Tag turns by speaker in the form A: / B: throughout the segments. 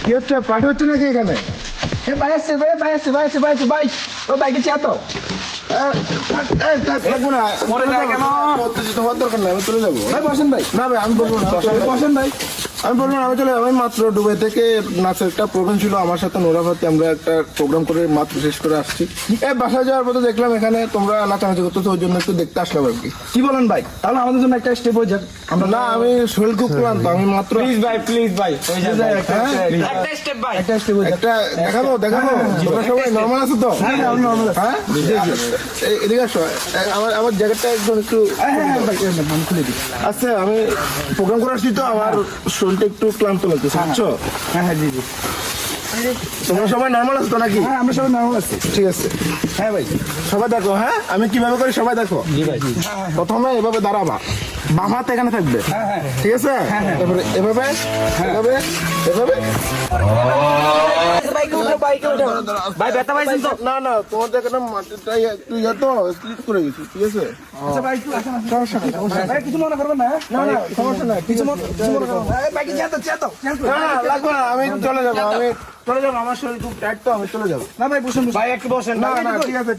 A: কি হচ্ছে? পাঠ হচ্ছে নাকি এখানে?
B: ভাই আসছে ভাই ও বাইকে চেয়ে তো
A: লাগবো না,
B: মরে যায় কেন?
A: উত্তেজিত হওয়ার দরকার নেই, আমি চলে যাবো।
B: ভাই বসেন ভাই,
A: না ভাই, আমি বলবো না,
B: বসেন ভাই।
A: আমি বলবো না, আমি চলে যাবো। আমি মাত্র দুবাই থেকে নাচের একটা প্রোগ্রাম ছিল, আমার সাথে নোরাভাতে আমরা একটা প্রোগ্রাম করে মাত্র শেষ করে আসছি। বাসায় যাওয়ার পথে দেখলাম এখানে তোমরা নাচানাচি করতেছো, ওই জন্য একটু দেখতে আসলাম আর কি।
B: কি বলেন ভাই? তাহলে আমাদের জন্য একটা স্টেপ হয়ে যাক। আমরা
A: না, আমি শরীর খুব ক্লান্ত, আমি মাত্র
C: প্লিজ ভাই
B: একটা স্টেপ ভাই, একটা স্টেপ হয়ে যাক।
A: একটা দেখাবো। তোমরা সবাই নর্মাল আছো তো?
B: হ্যাঁ নরমাল আছে।
A: হ্যাঁ, এদিকে আসো। আমার জ্যাকেটটা একদম একটু
B: হ্যাঁ ভাই আমি খুলে দিই।
A: আচ্ছা, আমি প্রোগ্রাম করে আসছি তো, আমার শরীরটা একটু ক্লান্ত লাগতেছে, বুঝছো?
B: হ্যাঁ জি
A: তোমরা সবাই নর্মাল আছো তো নাকি?
B: হ্যাঁ আমরা সবাই নরমাল আছি।
A: ঠিক আছে,
B: হ্যাঁ ভাই
A: সবাই দেখো। হ্যাঁ, আমি কিভাবে করি সবাই দেখো। প্রথমে এভাবে দাঁড়াবা, বাম হাত এখানে থাকবে, ঠিক আছে? তারপরে এভাবে এভাবে এভাবে।
B: ভাই ব্যথা পাইছেন তো?
A: না না, তোমাদের এখানে মাটিটা একটু তো স্লিপ করে গেছি, ঠিক আছে?
B: আচ্ছা ভাই একটু আসেন, সমস্যা নেই ভাই, কিছু মনে করবেন না।
A: না না, সমস্যা নাই,
B: কিছু মনে করবেন না। বাইকে চেয়ে তো
A: না না, লাগবে না, আমি চলে যাবো, আমার শরীর খুব টাইট তো, আমি চলে যাবো।
B: না ভাই বসুন
C: ভাই একটু বসেন
A: না না,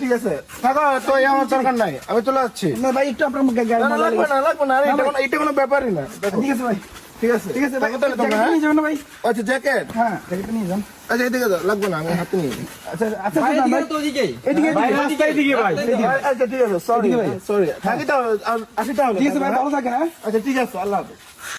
A: ঠিক আছে থাকো তো, আমার দরকার নাই, আমি চলে যাচ্ছি।
B: না ভাই একটু আপনার গাড়ি
A: না, লাগবে না, আরে এটা কোনো ব্যাপারই না। দেখো,
B: ঠিক আছে ভাই,
A: ঠিক আছে
B: ঠিক আছে ভাই,
A: থাকো তাহলে তোমরা,
B: জ্যাকেট
A: হ্যাঁ?
B: নিয়ে যাবেন না ভাই?
A: আচ্ছা, জ্যাকেট,
B: হ্যাঁ জ্যাকেট নিয়ে যান।
A: আচ্ছা এদিকে দাও, লাগবে না, আমি হাতে নিয়ে নিই।
B: আচ্ছা আচ্ছা ভাই
C: ওদিকে
B: এদিকে
C: ভাই রাস্তায় দিকে ভাই
A: আচ্ছা ঠিক আছে, সরি
B: এদিকে ভাই।
A: সরি, থাকি তাহলে, আসি তাহলে।
B: ঠিক আছে ভাই, ভালো থাকেন। হ্যাঁ
A: আচ্ছা ঠিক আছে, আল্লাহ হাফেজ।